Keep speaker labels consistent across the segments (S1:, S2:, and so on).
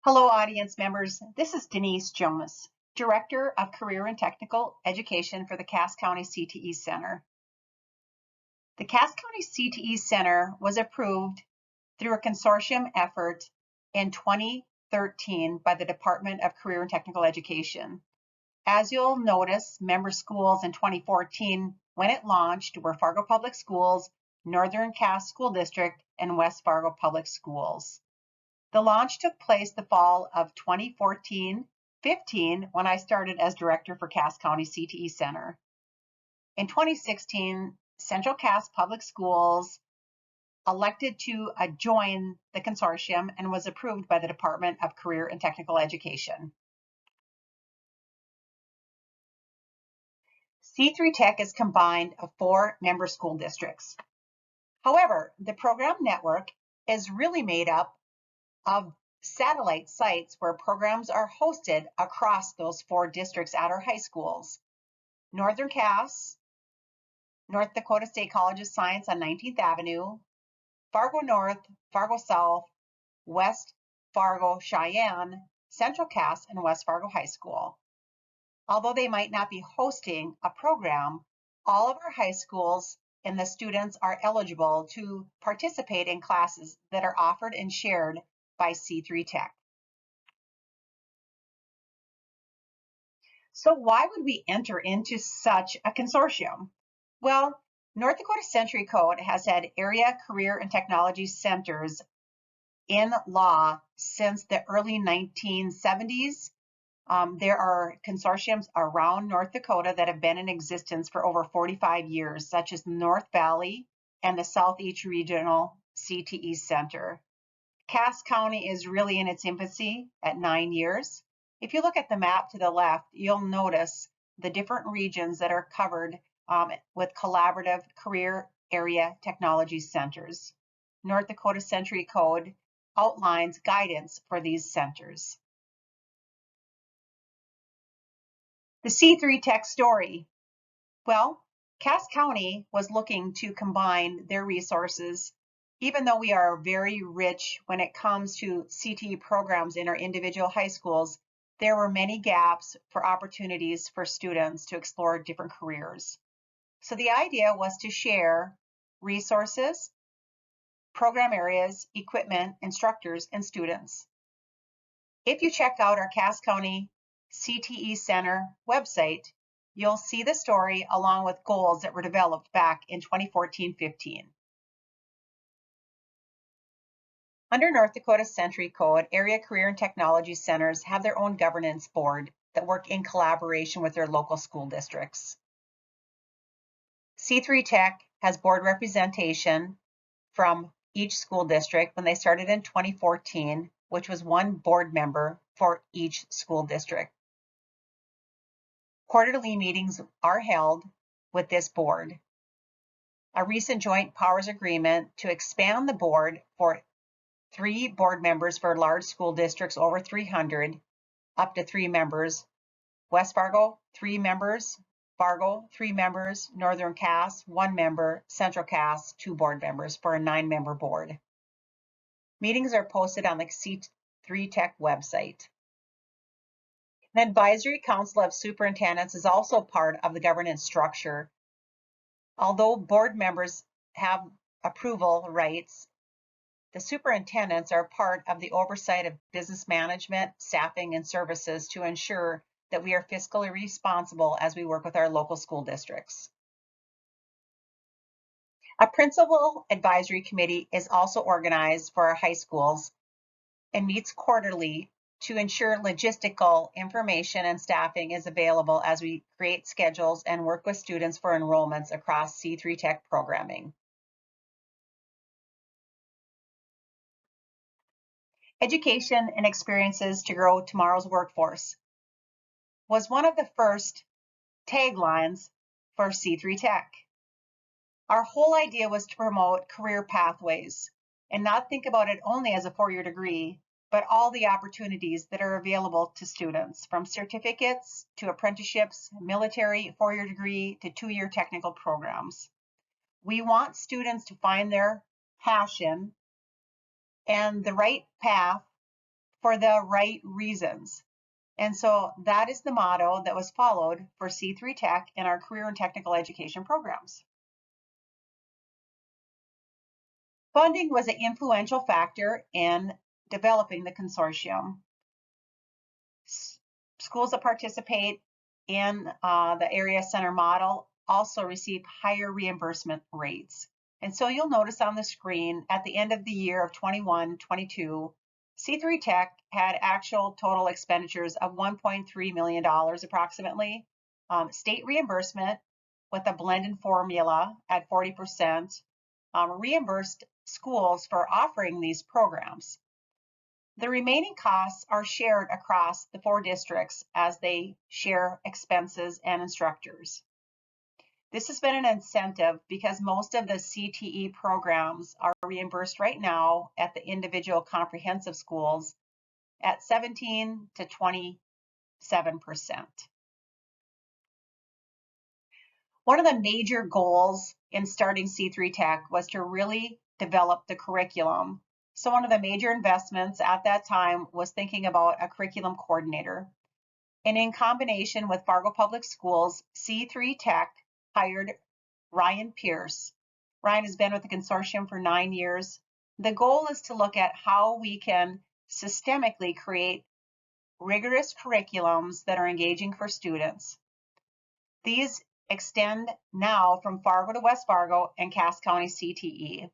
S1: Hello, audience members. This is Denise Jonas, Director of Career and Technical Education for the Cass County CTE Center. The Cass County CTE Center was approved through a consortium effort in 2013 by the Department of Career and Technical Education. As you'll notice, member schools in 2014, when it launched, were Fargo Public Schools, Northern Cass School District, and West Fargo Public Schools. The launch took place the fall of 2014-15 when I started as director for Cass County CTE Center. In 2016, Central Cass Public Schools elected to join the consortium and was approved by the Department of Career and Technical Education. C3TEC is combined of 4 member school districts. However, the program network is really made up of satellite sites where programs are hosted across those 4 districts at our high schools. Northern Cass, North Dakota State College of Science on 19th Avenue, Fargo North, Fargo South, West Fargo Cheyenne, Central Cass, and West Fargo High School. Although they might not be hosting a program, all of our high schools and the students are eligible to participate in classes that are offered and shared by C3TEC. So why would we enter into such a consortium? Well, North Dakota Century Code has had area career and technology centers in law since the early 1970s. There are consortiums around North Dakota that have been in existence for over 45 years, such as North Valley and the Southeast Regional CTE Center. Cass County is really in its infancy at 9 years. If you look at the map to the left, you'll notice the different regions that are covered with collaborative career area technology centers. North Dakota Century Code outlines guidance for these centers. The C3TEC story. Well, Cass County was looking to combine their resources. Even though we are very rich when it comes to CTE programs in our individual high schools, there were many gaps for opportunities for students to explore different careers. So the idea was to share resources, program areas, equipment, instructors, and students. If you check out our Cass County CTE Center website, you'll see the story along with goals that were developed back in 2014-15. Under North Dakota Century Code, area career and technology centers have their own governance board that work in collaboration with their local school districts. C3TEC has board representation from each school district when they started in 2014, which was 1 board member for each school district. Quarterly meetings are held with this board. A recent joint powers agreement to expand the board for 3 board members for large school districts over 300, up to 3 members. West Fargo, 3 members. Fargo, 3 members. Northern Cass, 1 member. Central Cass, 2 board members for a 9-member board. Meetings are posted on the C3TEC website. An advisory council of superintendents is also part of the governance structure. Although board members have approval rights, the superintendents are part of the oversight of business management, staffing, and services to ensure that we are fiscally responsible as we work with our local school districts. A principal advisory committee is also organized for our high schools and meets quarterly to ensure logistical information and staffing is available as we create schedules and work with students for enrollments across C3TEC programming. Education and experiences to grow tomorrow's workforce was one of the first taglines for C3TEC. Our whole idea was to promote career pathways and not think about it only as a 4-year degree, but all the opportunities that are available to students, from certificates to apprenticeships, military 4-year degree to 2-year technical programs. We want students to find their passion and the right path for the right reasons. And so that is the motto that was followed for C3TEC in our career and technical education programs. Funding was an influential factor in developing the consortium. Schools that participate in the area center model also receive higher reimbursement rates. And so you'll notice on the screen at the end of the year of 21-22, C3TEC had actual total expenditures of $1.3 million approximately. State reimbursement with a blended formula at 40% reimbursed schools for offering these programs. The remaining costs are shared across the 4 districts as they share expenses and instructors. This has been an incentive because most of the CTE programs are reimbursed right now at the individual comprehensive schools at 17 to 27%. One of the major goals in starting C3TEC was to really develop the curriculum. So one of the major investments at that time was thinking about a curriculum coordinator. And in combination with Fargo Public Schools, C3TEC hired Ryan Pierce. Ryan has been with the consortium for 9 years. The goal is to look at how we can systemically create rigorous curriculums that are engaging for students. These extend now from Fargo to West Fargo and Cass County CTE.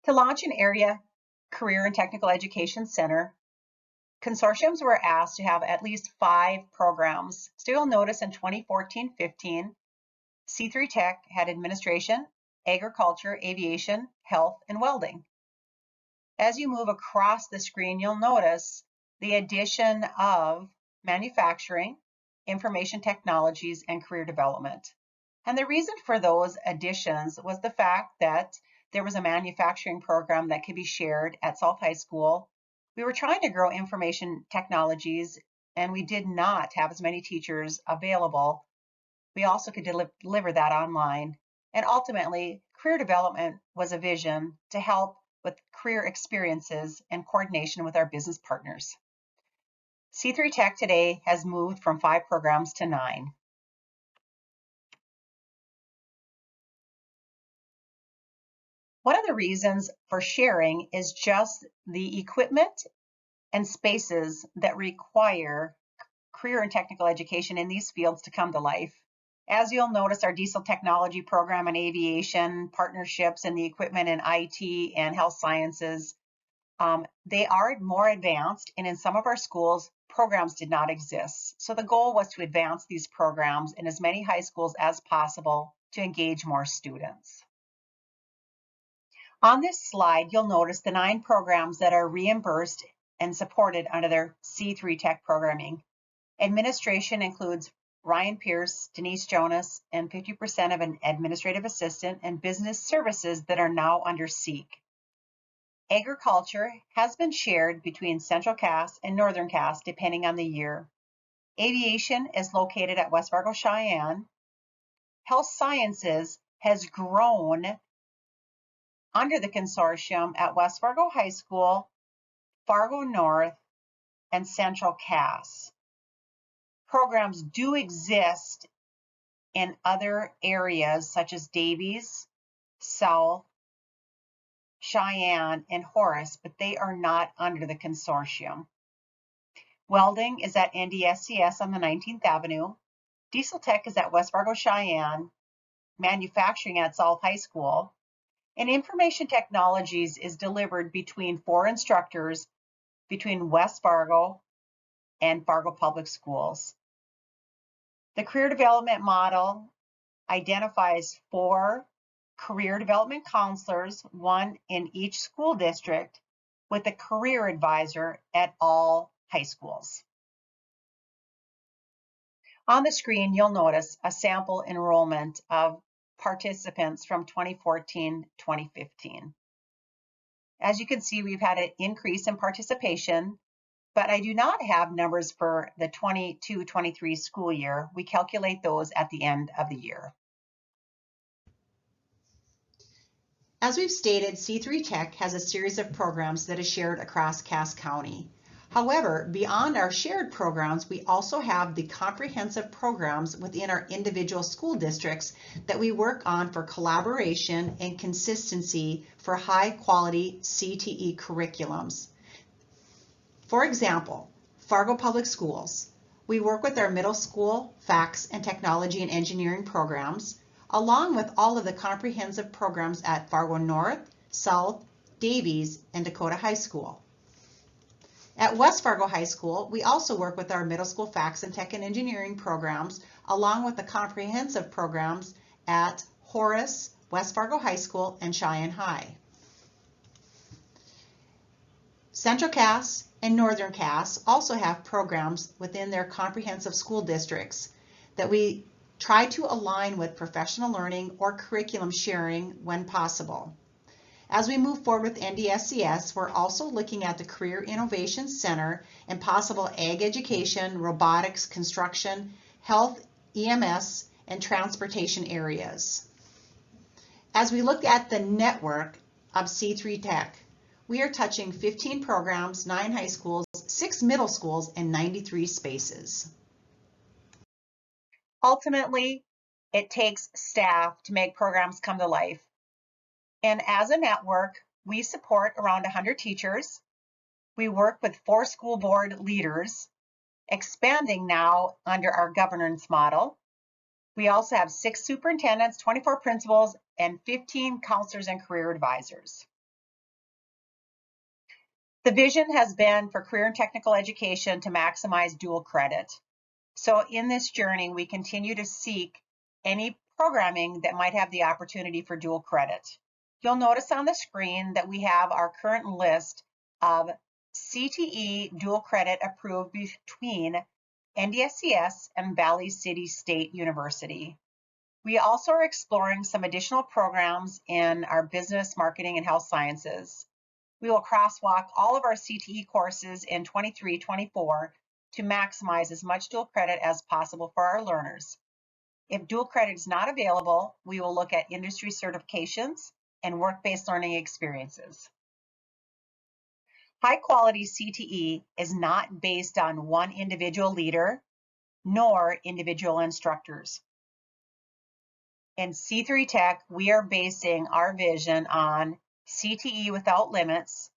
S1: To launch an area career and technical education center, consortiums were asked to have at least 5 programs. So you'll notice in 2014-15, C3TEC had administration, agriculture, aviation, health, and welding. As you move across the screen, you'll notice the addition of manufacturing, information technologies, and career development. And the reason for those additions was the fact that there was a manufacturing program that could be shared at South High School. We were trying to grow information technologies, and we did not have as many teachers available. We also could deliver that online. And ultimately, career development was a vision to help with career experiences and coordination with our business partners. C3TEC today has moved from 5 programs to 9. One of the reasons for sharing is just the equipment and spaces that require career and technical education in these fields to come to life. As you'll notice, our diesel technology program and aviation partnerships and the equipment in IT and health sciences, they are more advanced, and in some of our schools, programs did not exist. So the goal was to advance these programs in as many high schools as possible to engage more students. On this slide, you'll notice the 9 programs that are reimbursed and supported under their C3TEC programming. Administration includes Ryan Pierce, Denise Jonas, and 50% of an administrative assistant and business services that are now under SEEK. Agriculture has been shared between Central Cass and Northern Cass depending on the year. Aviation is located at West Fargo Cheyenne. Health Sciences has grown under the consortium at West Fargo High School, Fargo North, and Central Cass. Programs do exist in other areas such as Davies, South, Cheyenne, and Horace, but they are not under the consortium. Welding is at NDSCS on the 19th Avenue. Diesel Tech is at West Fargo Cheyenne. Manufacturing at South High School. And information technologies is delivered between 4 instructors between West Fargo and Fargo Public Schools. The career development model identifies 4 career development counselors, 1 in each school district, with a career advisor at all high schools. On the screen, you'll notice a sample enrollment of participants from 2014-2015. As you can see, we've had an increase in participation, but I do not have numbers for the 22-23 school year. We calculate those at the end of the year. As we've stated, C3TEC has a series of programs that is shared across Cass County. However, beyond our shared programs, we also have the comprehensive programs within our individual school districts that we work on for collaboration and consistency for high quality CTE curriculums. For example, Fargo Public Schools. We work with our middle school FACS and technology and engineering programs, along with all of the comprehensive programs at Fargo North, South, Davies, and Dakota High School. At West Fargo High School, we also work with our middle school FACS and tech and engineering programs, along with the comprehensive programs at Horace, West Fargo High School, and Cheyenne High. Central Cass and Northern Cass also have programs within their comprehensive school districts that we try to align with professional learning or curriculum sharing when possible. As we move forward with NDSCS, we're also looking at the Career Innovation Center and possible ag education, robotics, construction, health, EMS, and transportation areas. As we look at the network of C3TEC, we are touching 15 programs, 9 high schools, 6 middle schools, and 93 spaces. Ultimately, it takes staff to make programs come to life. And as a network, we support around 100 teachers. We work with 4 school board leaders, expanding now under our governance model. We also have 6 superintendents, 24 principals, and 15 counselors and career advisors. The vision has been for career and technical education to maximize dual credit. So in this journey, we continue to seek any programming that might have the opportunity for dual credit. You'll notice on the screen that we have our current list of CTE dual credit approved between NDSCS and Valley City State University. We also are exploring some additional programs in our business, marketing, and health sciences. We will crosswalk all of our CTE courses in 23-24 to maximize as much dual credit as possible for our learners. If dual credit is not available, we will look at industry certifications and work-based learning experiences. High-quality CTE is not based on one individual leader nor individual instructors. In C3TEC, we are basing our vision on CTE without limits.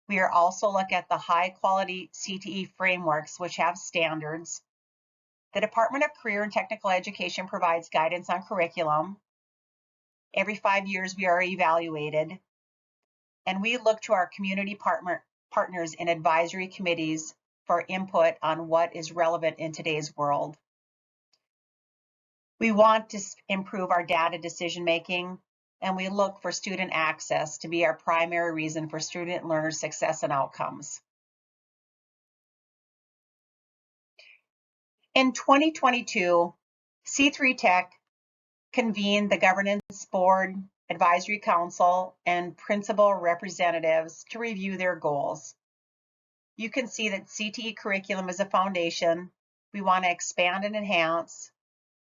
S1: We are also looking at the high-quality CTE frameworks, which have standards. The Department of Career and Technical Education provides guidance on curriculum. Every 5 years, we are evaluated. And we look to our community partners in advisory committees for input on what is relevant in today's world. We want to improve our data decision making, and we look for student access to be our primary reason for student learner success and outcomes. In 2022, C3TEC convened the Governance Board, Advisory Council, and principal representatives to review their goals. You can see that CTE curriculum is a foundation. We want to expand and enhance,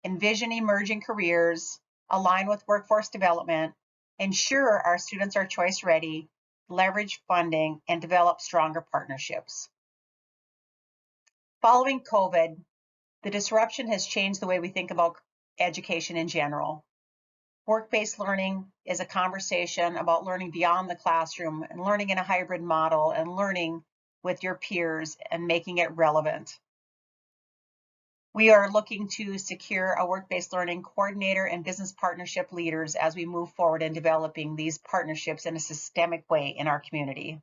S1: envision emerging careers, align with workforce development, ensure our students are choice ready, leverage funding, and develop stronger partnerships. Following COVID, the disruption has changed the way we think about education in general. Work-based learning is a conversation about learning beyond the classroom and learning in a hybrid model and learning with your peers and making it relevant. We are looking to secure a work-based learning coordinator and business partnership leaders as we move forward in developing these partnerships in a systemic way in our community.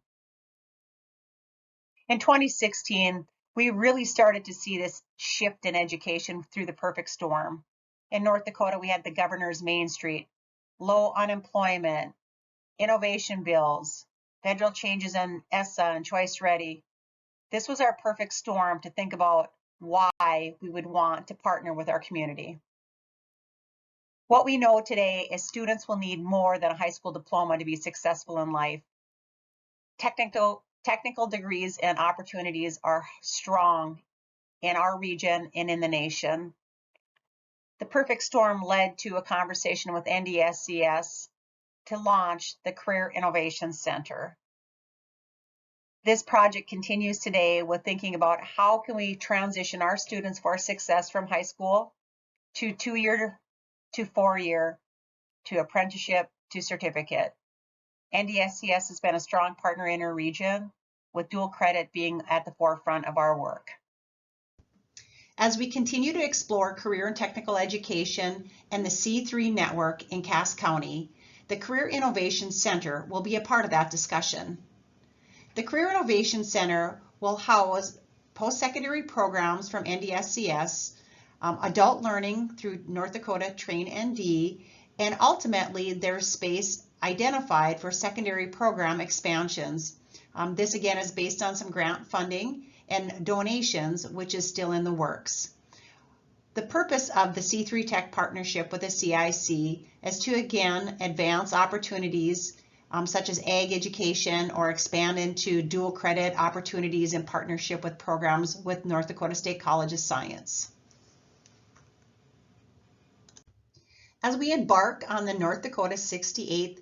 S1: In 2016, we really started to see this shift in education through the perfect storm. In North Dakota, we had the Governor's Main Street, low unemployment, innovation bills, federal changes in ESSA and Choice Ready. This was our perfect storm to think about why we would want to partner with our community. What we know today is students will need more than a high school diploma to be successful in life. Technical degrees and opportunities are strong in our region and in the nation. The perfect storm led to a conversation with NDSCS to launch the Career Innovation Center. This project continues today with thinking about how can we transition our students for success from high school to 2-year to 4-year to apprenticeship to certificate. NDSCS has been a strong partner in our region, with dual credit being at the forefront of our work. As we continue to explore career and technical education and the C3 network in Cass County, the Career Innovation Center will be a part of that discussion. The Career Innovation Center will house post-secondary programs from NDSCS, adult learning through North Dakota Train ND, and ultimately there's space identified for secondary program expansions. This again is based on some grant funding and donations, which is still in the works. The purpose of the C3TEC partnership with the CIC is to again advance opportunities such as ag education or expand into dual credit opportunities in partnership with programs with North Dakota State College of Science. As we embark on the North Dakota 68th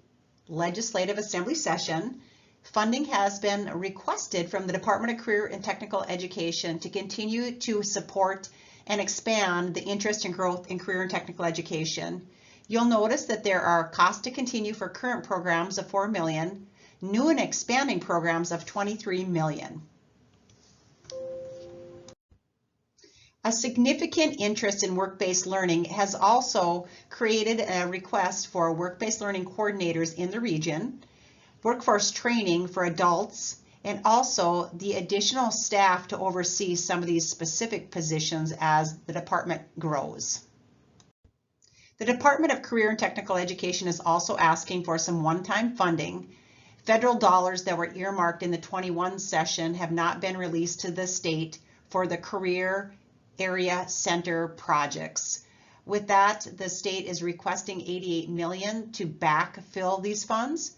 S1: Legislative Assembly session, funding has been requested from the Department of Career and Technical Education to continue to support and expand the interest and growth in career and technical education. You'll notice that there are costs to continue for current programs of $4 million, new and expanding programs of $23 million. A significant interest in work-based learning has also created a request for work-based learning coordinators in the region, workforce training for adults, and also the additional staff to oversee some of these specific positions as the department grows. The Department of Career and Technical Education is also asking for some one-time funding. Federal dollars that were earmarked in the 21 session have not been released to the state for the Career Area Center projects. With that, the state is requesting $88 million to backfill these funds,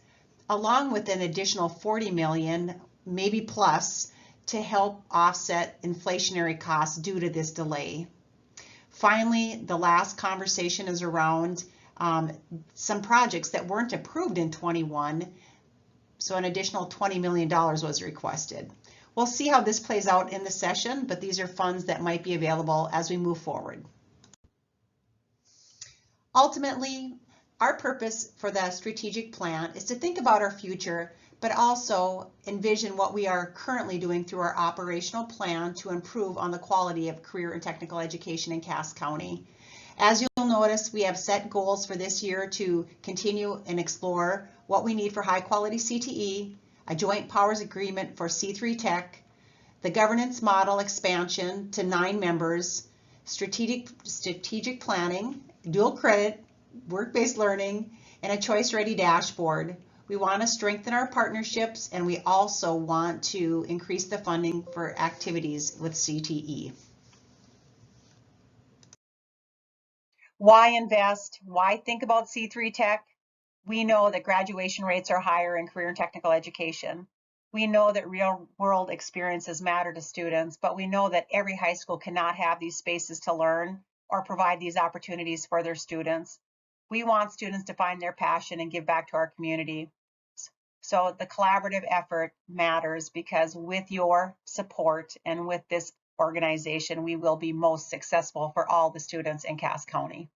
S1: along with an additional $40 million, maybe plus, to help offset inflationary costs due to this delay. Finally, the last conversation is around some projects that weren't approved in 21, so an additional $20 million was requested. We'll see how this plays out in the session, but these are funds that might be available as we move forward. Ultimately, our purpose for the strategic plan is to think about our future, but also envision what we are currently doing through our operational plan to improve on the quality of career and technical education in Cass County. As you'll notice, we have set goals for this year to continue and explore what we need for high quality CTE, a joint powers agreement for C3TEC, the governance model expansion to 9 members, strategic planning, dual credit, work-based learning, and a choice-ready dashboard. We want to strengthen our partnerships, and we also want to increase the funding for activities with CTE. Why invest? Why think about C3TEC? We know that graduation rates are higher in career and technical education. We know that real-world experiences matter to students, but we know that every high school cannot have these spaces to learn or provide these opportunities for their students. We want students to find their passion and give back to our community. So the collaborative effort matters, because with your support and with this organization, we will be most successful for all the students in Cass County.